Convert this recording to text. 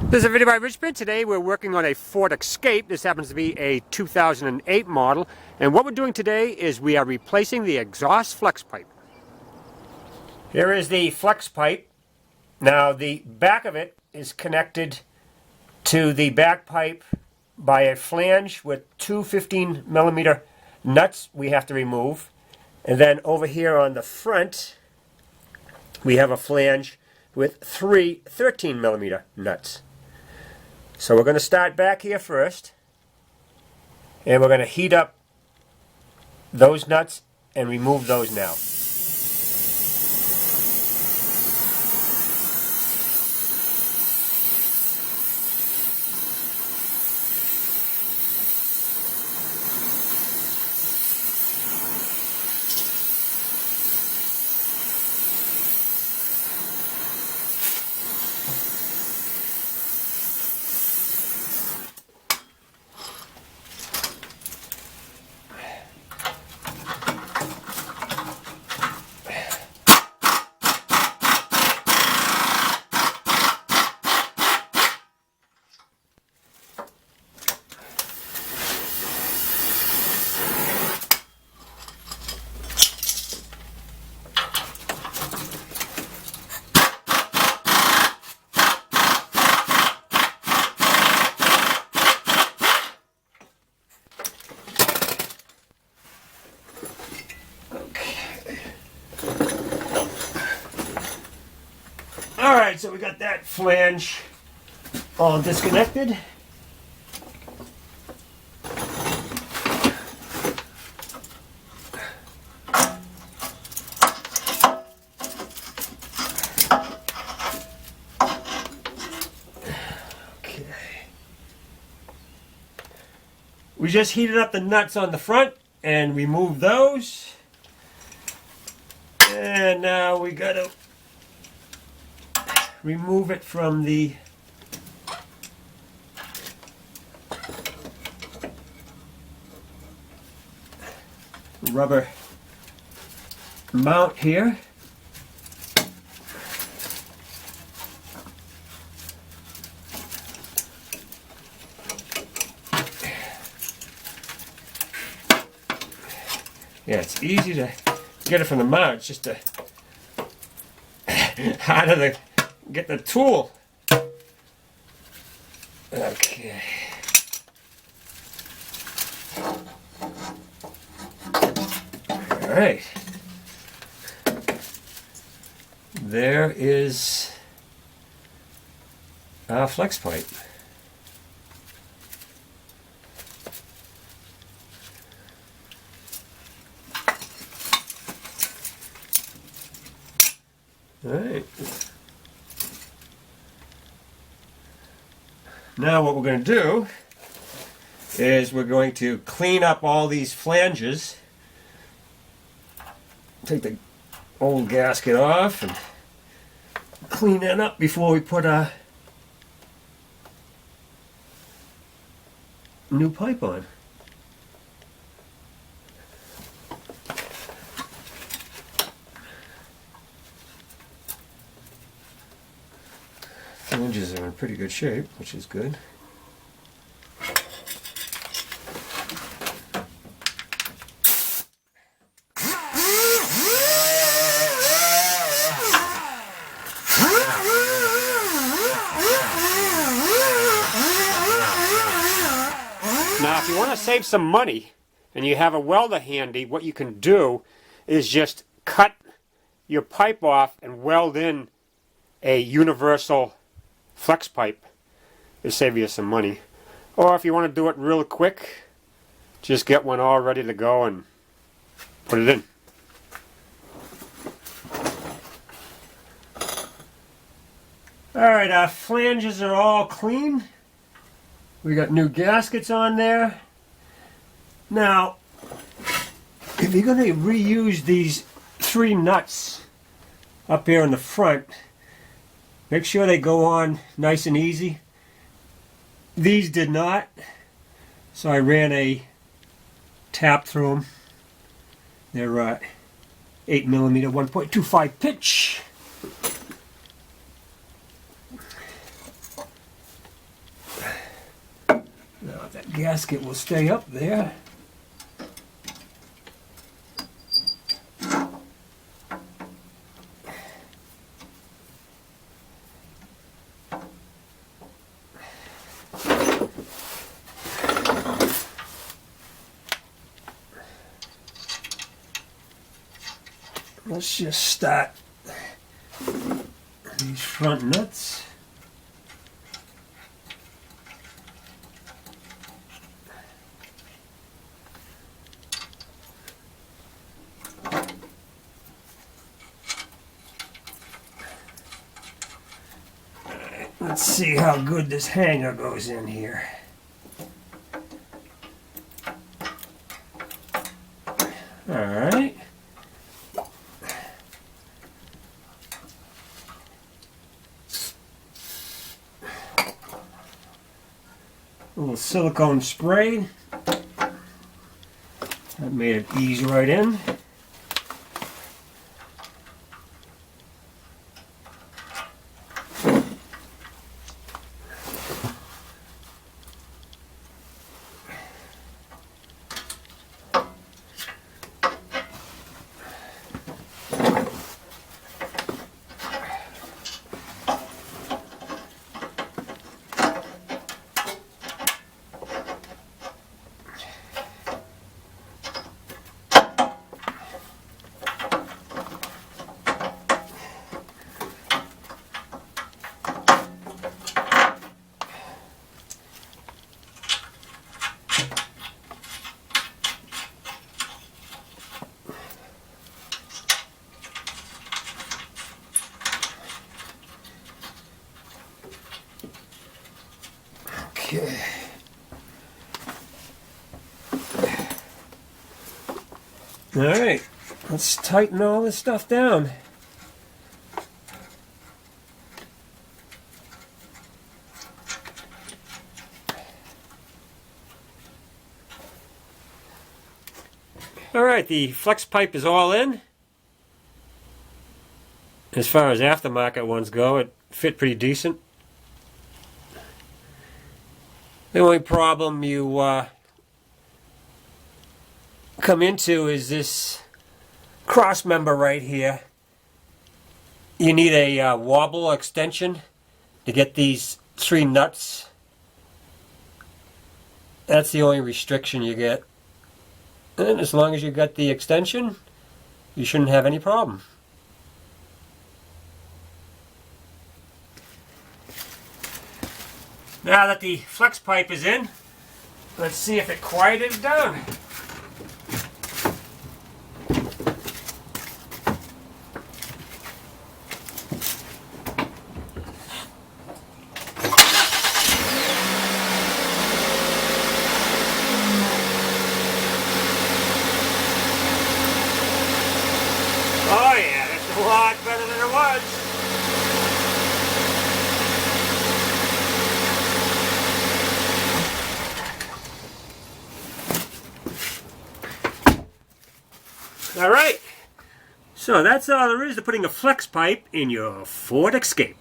This is a video by Richmond. Today we're working on a Ford Escape. This happens to be a 2008 model. And what we're doing today is we are replacing the exhaust flex pipe. Here is the flex pipe. Now the back of it is connected to the back pipe by a flange with two 15mm nuts we have to remove. And then over here on the front we have a flange with three 13mm nuts. So we're going to start back here first, and we're going to heat up those nuts and remove those now. Alright, so we got that flange all disconnected. Okay. We just heated up the nuts on the front and removed those. And now we gotta remove it from the rubber mount here. Yeah, it's easy to get it from the mount. It's just harder to get the tool. Okay. All right. There is our flex pipe. All right. Now what we're going to do is we're going to clean up all these flanges. Take the old gasket off and clean that up before we put a new pipe on. Flanges are in pretty good shape, which is good. Now, if you want to save some money and you have a welder handy, what you can do is just cut your pipe off and weld in a universal flex pipe to save you some money. Or if you want to do it real quick, just get one all ready to go and put it in. Alright, our flanges are all clean. We got new gaskets on there. Now, if you're going to reuse these three nuts up here in the front, make sure they go on nice and easy. These did not, so I ran a tap through them. They're 8mm 1.25 pitch. That gasket will stay up there. Let's just start these front nuts. Let's see how good this hanger goes in here. Alright. A little silicone spray. That made it ease right in. Okay. All right, let's tighten all this stuff down. All right, the flex pipe is all in. As far as aftermarket ones go, it fit pretty decent. The only problem you come into is this cross member right here. You need a wobble extension to get these 3 nuts. That's the only restriction you get. And as long as you got the extension, you shouldn't have any problem. Now that the flex pipe is in, let's see if it quieted it down. Oh yeah, that's a lot better than it was. All right, so that's all there is to putting a flex pipe in your Ford Escape.